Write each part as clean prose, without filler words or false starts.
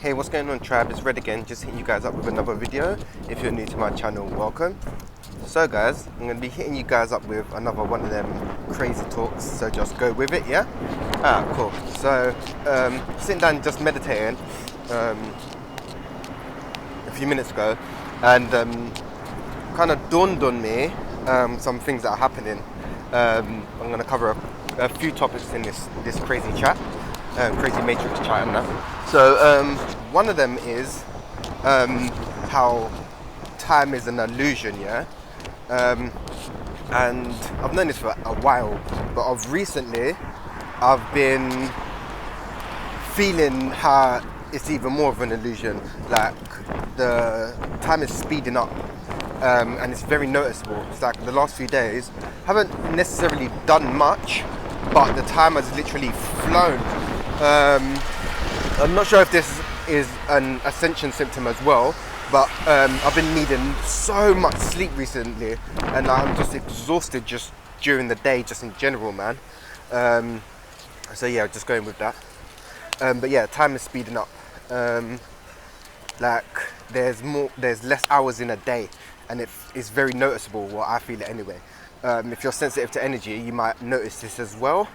Hey, what's going on, tribe? It's Red again, just hitting you guys up with another video. If you're new to my channel, welcome. So guys, I'm going to be hitting you guys up with another one of them crazy talks, so just go with it, yeah? Cool. So, sitting down just meditating a few minutes ago, and kind of dawned on me some things that are happening. I'm going to cover a few topics in this crazy chat, crazy matrix chat and that. So one of them is how time is an illusion, yeah? And I've known this for a while, but of recently I've been feeling how it's even more of an illusion. Like the time is speeding up, and it's very noticeable. It's like the last few days haven't necessarily done much, but the time has literally flown. I'm not sure if this is an ascension symptom as well, but I've been needing so much sleep recently, and I'm just exhausted just during the day, just in general, man. So yeah, just going with that. But yeah, time is speeding up. Like there's less hours in a day, and it's very noticeable. Well, I feel it anyway. If you're sensitive to energy, you might notice this as well.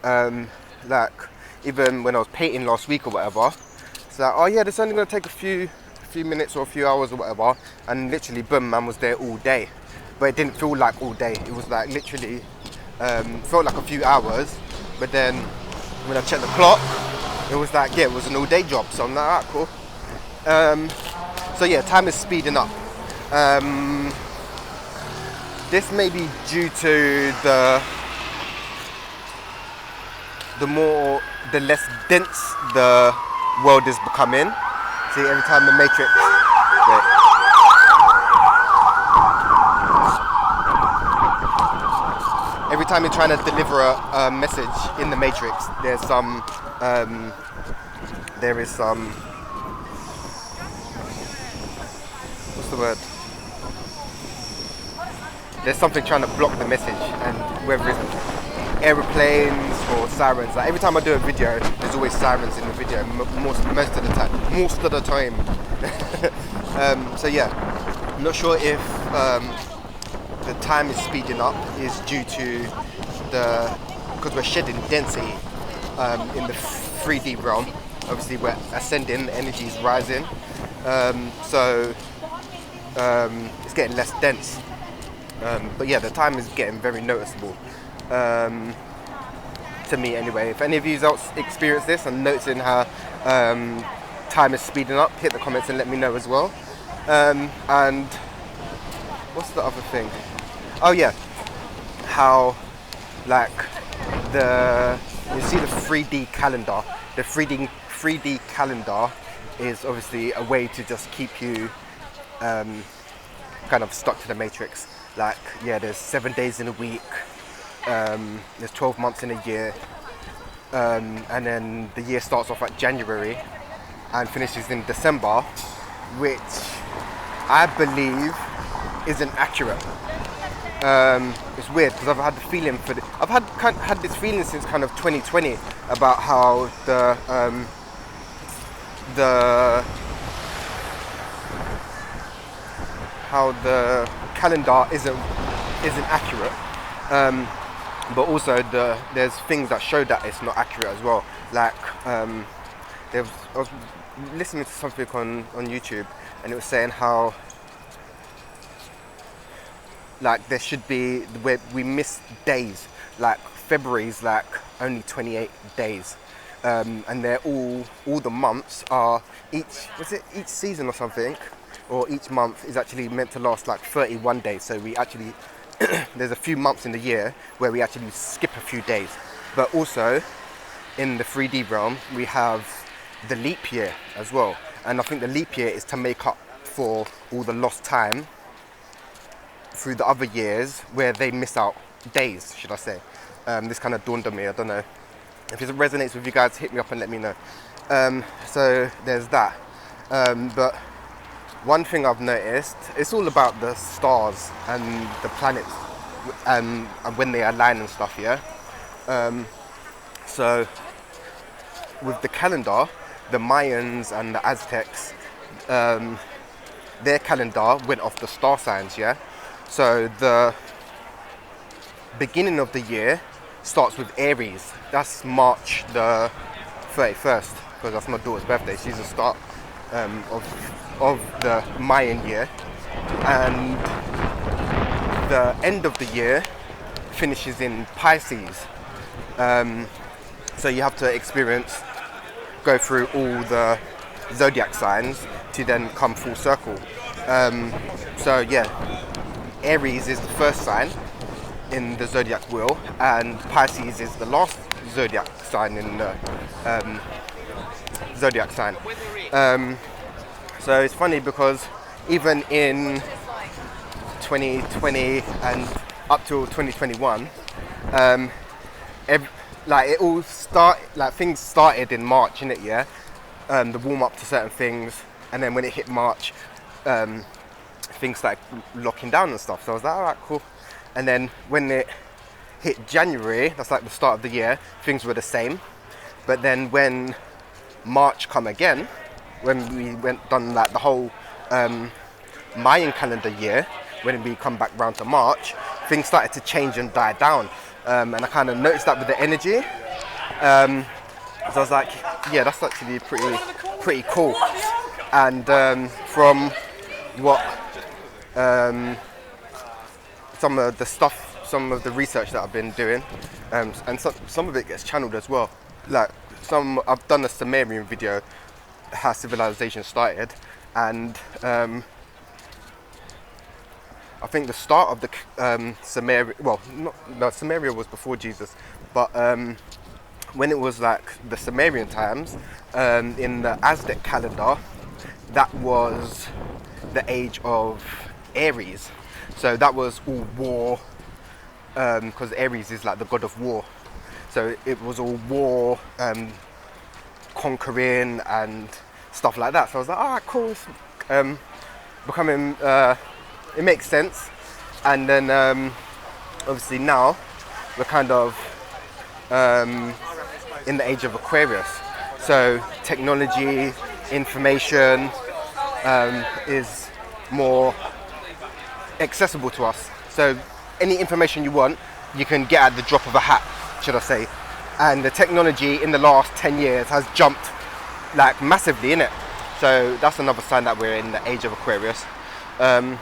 Like even when I was painting last week or whatever, it's like, oh yeah, this is only going to take a few minutes or a few hours or whatever, and literally boom, man was there all day. But it didn't feel like all day. It was like literally felt like a few hours, but then when I checked the clock, it was like, yeah, it was an all day job. So I'm like, alright, cool. So yeah, time is speeding up. This may be due to the less dense the world is becoming. See, every time the matrix, every time you're trying to deliver a message in the matrix, there is some, what's the word? There's something trying to block the message, and whether it's aeroplanes or sirens. Like every time I do a video, there's always sirens in the video. Most of the time. So yeah, I'm not sure if the time is speeding up is due to because we're shedding density in the 3D realm. Obviously, we're ascending, the energy is rising, so it's getting less dense. But yeah, the time is getting very noticeable. To me anyway. If any of you else experience this and noticing how time is speeding up, hit the comments and let me know as well. And what's the other thing? Oh yeah, how like you see the 3D calendar. The 3D calendar is obviously a way to just keep you kind of stuck to the matrix. Like yeah, there's 7 days in a week. There's 12 months in a year, and then the year starts off at January and finishes in December, which I believe isn't accurate. It's weird because I've had the feeling I've had this feeling since kind of 2020 about how the calendar isn't accurate. But also there's things that show that it's not accurate as well. Like I was listening to something on YouTube, and it was saying how like there should be where we miss days. Like February's like only 28 days, and they're all the months are each season or something, or each month is actually meant to last like 31 days. So we actually there's a few months in the year where we actually skip a few days. But also in the 3D realm we have the leap year as well, and I think the leap year is to make up for all the lost time through the other years where they miss out days, should I say. This kind of dawned on me. I don't know if it resonates with you guys, hit me up and let me know. So there's that, but one thing I've noticed, it's all about the stars and the planets and when they align and stuff, yeah? So with the calendar, the Mayans and the Aztecs, their calendar went off the star signs, yeah? So the beginning of the year starts with Aries. That's March the 31st, because that's my daughter's birthday. She's the start of the Mayan year. And the end of the year finishes in Pisces. So you have to go through all the zodiac signs to then come full circle. So yeah, Aries is the first sign in the zodiac wheel, and Pisces is the last zodiac sign in the zodiac sign. So it's funny because even in 2020 and up till 2021, things started in March, innit? Yeah, the warm up to certain things, and then when it hit March, things started locking down and stuff. So I was like, all right, cool. And then when it hit January, that's like the start of the year, things were the same. But then when March come again, when we done like the whole Mayan calendar year, when we come back round to March, things started to change and die down. And I kind of noticed that with the energy. So I was like, yeah, that's actually pretty cool. And from what some of the research that I've been doing, and some of it gets channeled as well. Like I've done a Sumerian video, how civilization started, and I think the start of the Sumeria was before Jesus, but when it was like the Sumerian times, in the Aztec calendar, that was the age of Aries. So that was all war, because Aries is like the god of war. So it was all war, conquering and stuff like that. So I was like, all right, cool. It's becoming, it makes sense. And then obviously now we're kind of in the age of Aquarius. So technology, information is more accessible to us. So any information you want, you can get at the drop of a hat, should I say. And the technology in the last 10 years has jumped like massively, innit? So that's another sign that we're in the age of Aquarius. Where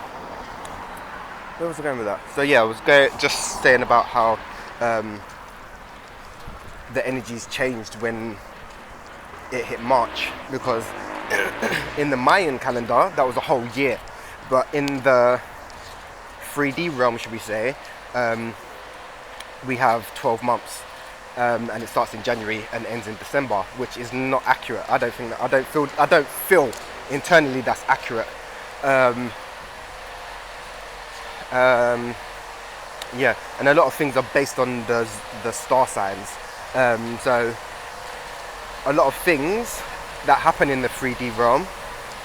was I going with that? So yeah, I was just saying about how the energies changed when it hit March, because in the Mayan calendar that was a whole year, but in the 3D realm, should we say, we have 12 months, and it starts in January and ends in December, which is not accurate. I don't feel internally that's accurate. Yeah, and a lot of things are based on the star signs. So a lot of things that happen in the 3D realm,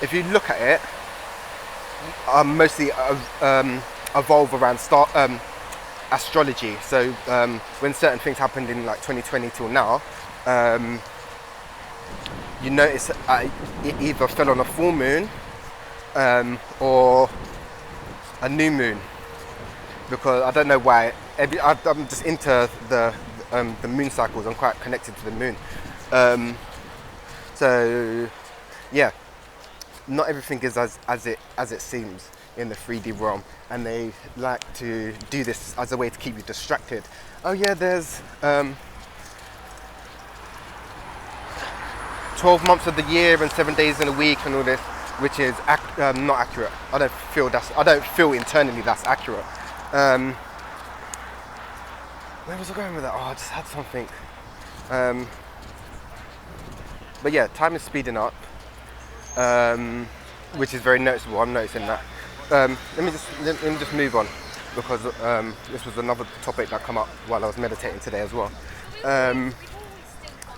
if you look at it, mostly evolve around astrology. So when certain things happened in like 2020 till now, you notice it either fell on a full moon or a new moon, because I don't know why. I'm just into the moon cycles. I'm quite connected to the moon. So yeah, not everything is as it seems in the 3D realm, and they like to do this as a way to keep you distracted. Oh yeah, there's 12 months of the year and 7 days in a week and all this, which is not accurate. I don't feel internally that's accurate. Where was I going with that? Oh, I just had something. But yeah, time is speeding up, which is very noticeable. I'm noticing that. Let me just move on, because this was another topic that came up while I was meditating today as well.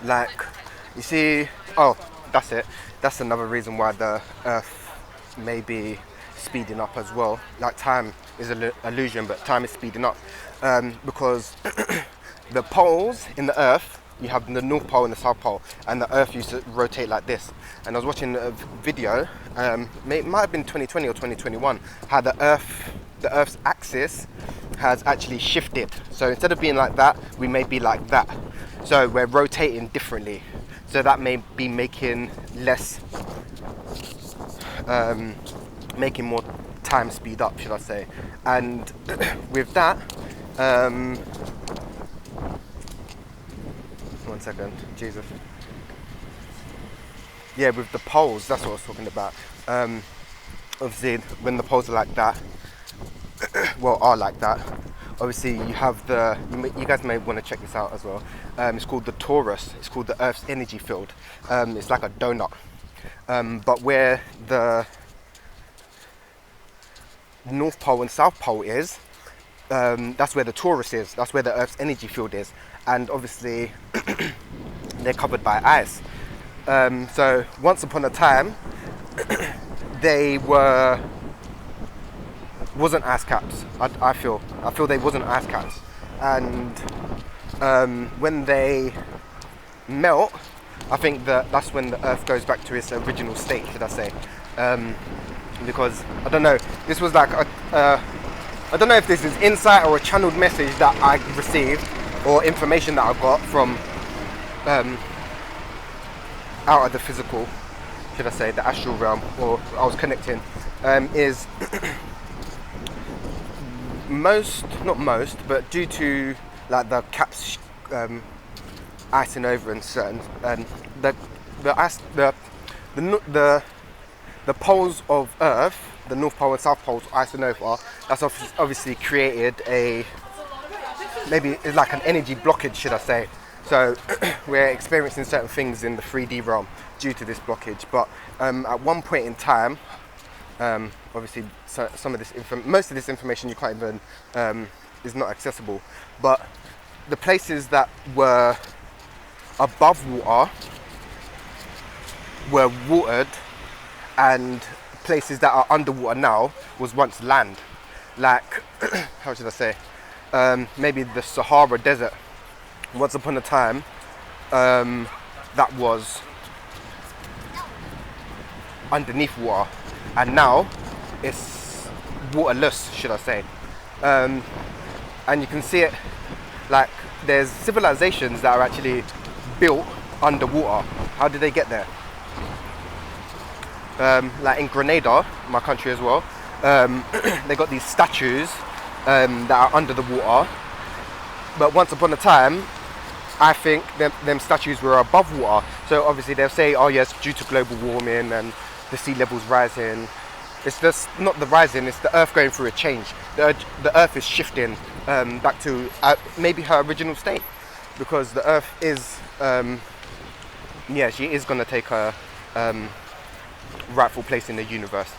Like, you see, oh, that's it. That's another reason why the Earth may be speeding up as well. Like, time is an illusion, but time is speeding up, because the poles in the Earth you have the North Pole and the South Pole, and the Earth used to rotate like this. And I was watching a video, it might have been 2020 or 2021, how the Earth's axis has actually shifted. So instead of being like that, we may be like that. So we're rotating differently. So that may be making less, making more time speed up, should I say. And with that, one second, Jesus. Yeah, with the poles, that's what I was talking about. Obviously, when the poles are like that, well, are like that, obviously you have you guys may want to check this out as well. It's called the torus. It's called the Earth's energy field. It's like a donut. But where the North Pole and South Pole is, that's where the torus is. That's where the Earth's energy field is. And obviously, they're covered by ice. So once upon a time, they wasn't ice caps. I feel they wasn't ice caps. And when they melt, I think that's when the Earth goes back to its original state, should I say? Because I don't know, this was like I don't know if this is insight or a channeled message that I received, or information that I got from out of the physical, should I say, the astral realm, or I was connecting, is not most, but due to like the caps icing over and certain, and the poles of Earth, the North Pole and South Poles icing over, that's obviously created maybe it's like an energy blockage, should I say. So we're experiencing certain things in the 3D realm due to this blockage. But at one point in time, obviously some of this most of this information you can't even is not accessible. But the places that were above water were watered, and places that are underwater now was once land. Like how should I say? Maybe the Sahara Desert. Once upon a time, that was underneath water, and now it's waterless, should I say. And you can see it, like there's civilizations that are actually built underwater. How did they get there? Like in Grenada, my country as well, they got these statues that are under the water. But once upon a time, I think them statues were above water. So obviously they'll say, oh yes, due to global warming and the sea levels rising. It's just not the rising, it's the Earth going through a change. The Earth is shifting back to maybe her original state, because the Earth is, she is going to take her rightful place in the universe.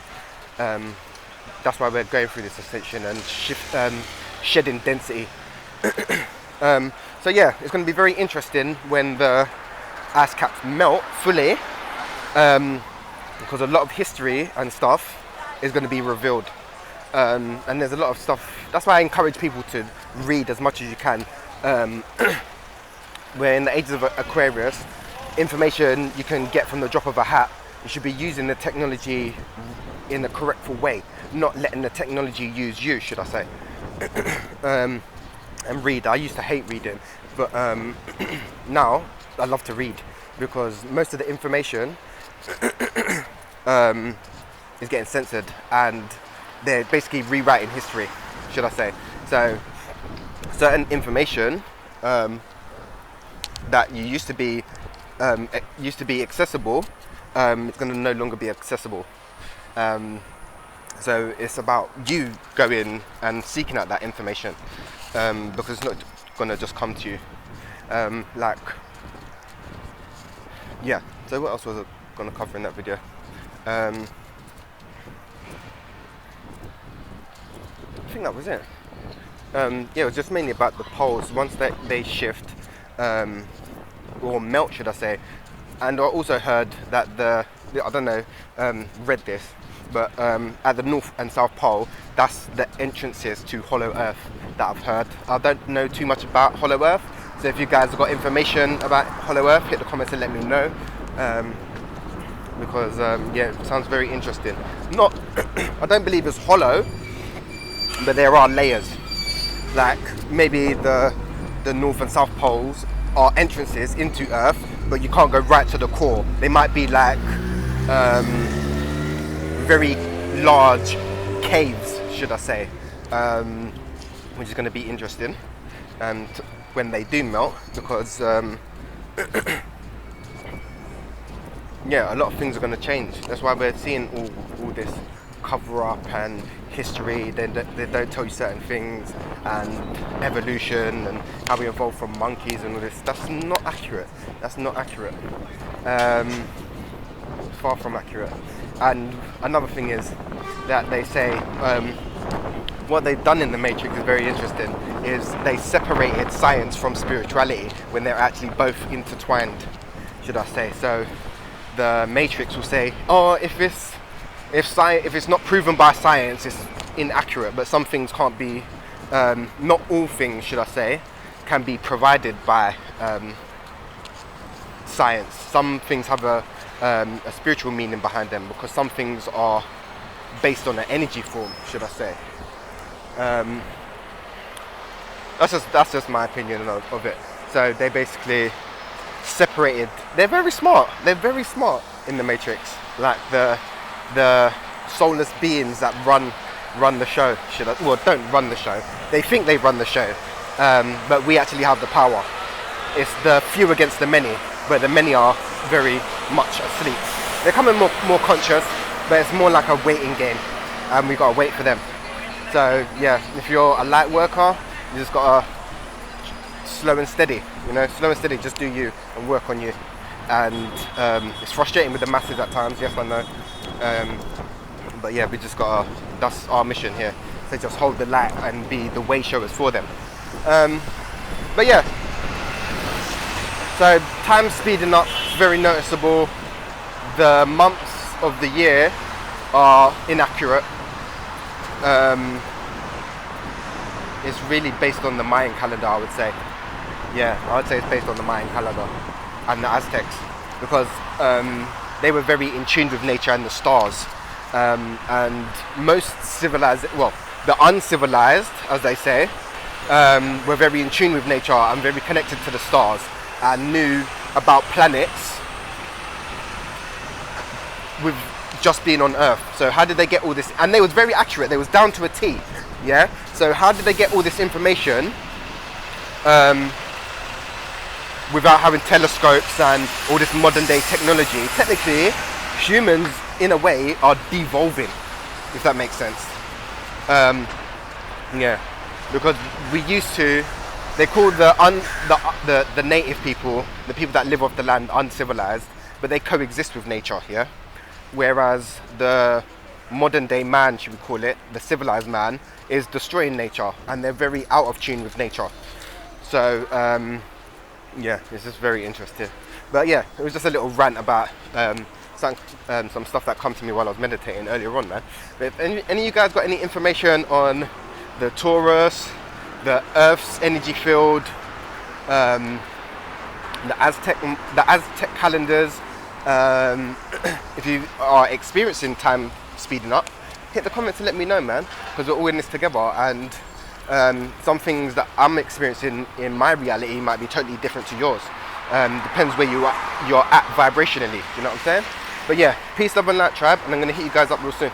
That's why we're going through this ascension and shedding density. So yeah, it's going to be very interesting when the ice caps melt fully, because a lot of history and stuff is going to be revealed, and there's a lot of stuff. That's why I encourage people to read as much as you can. We're in the ages of Aquarius. Information you can get from the drop of a hat. You should be using the technology in the correct way, not letting the technology use you, should I say. And read. I used to hate reading, but now I love to read, because most of the information is getting censored, and they're basically rewriting history, should I say. So certain information that used to be accessible, it's going to no longer be accessible. So it's about you going and seeking out that information, because it's not going to just come to you. So what else was I going to cover in that video? I think that was it. It was just mainly about the poles. Once they shift, or melt, should I say. And I also heard that read this, but at the North and South Pole, that's the entrances to Hollow Earth that I've heard. I don't know too much about Hollow Earth, So if you guys have got information about Hollow Earth, hit the comments and let me know. Because yeah, it sounds very interesting. Not, I don't believe it's hollow, but there are layers. Like maybe the North and South poles are entrances into Earth, but you can't go right to the core. They might be like very large caves, should I say, which is going to be interesting. And when they do melt, because yeah, a lot of things are going to change. That's why we're seeing all this cover up and history. They don't tell you certain things, and evolution and how we evolved from monkeys and all this. That's not accurate. That's not accurate. Far from accurate. And another thing is that they say what they've done in the Matrix is very interesting. Is they separated science from spirituality when they're actually both intertwined, should I say? So the Matrix will say, oh, if it's not proven by science, it's inaccurate. But some things can't be, not all things, should I say, can be provided by science. Some things have a spiritual meaning behind them, because some things are based on an energy form, should I say. That's just my opinion of it. So they basically separated. They're very smart in the Matrix. Like the soulless beings that run the show, don't run the show. They think they run the show, but we actually have the power. It's the few against the many, but the many are very much asleep. They're coming more conscious, but it's more like a waiting game, and we gotta wait for them. So yeah, if you're a light worker, you just gotta slow and steady, slow and steady, just do you and work on you. And it's frustrating with the masses at times, yes I know, but yeah, we just gotta, that's our mission here, so just hold the light and be the way showers for them. But yeah, so time speeding up, very noticeable. The months of the year are inaccurate. It's really based on the Mayan calendar, I would say. Yeah, I would say it's based on the Mayan calendar and the Aztecs, because they were very in tune with nature and the stars. And most civilized, well, the uncivilized, as they say, were very in tune with nature and very connected to the stars, and knew about planets with just being on Earth. So how did they get all this? And they was very accurate. They was down to a T. Yeah. So how did they get all this information without having telescopes and all this modern day technology? Technically, humans, in a way, are devolving, if that makes sense. Yeah, because we used to. They call the native people, the people that live off the land, uncivilized, but they coexist with nature. Yeah. Whereas the modern day man, should we call it, the civilized man, is destroying nature, and they're very out of tune with nature. So yeah, it's just very interesting. But yeah, it was just a little rant about some stuff that come to me while I was meditating earlier on, man. But if any of you guys got any information on the Taurus, the Earth's energy field, the Aztec calendars, if you are experiencing time speeding up, hit the comments and let me know, man, because we're all in this together. And some things that I'm experiencing in my reality might be totally different to yours. Depends where you're at vibrationally, you know what I'm saying? But yeah, peace, love and light, tribe, and I'm going to hit you guys up real soon.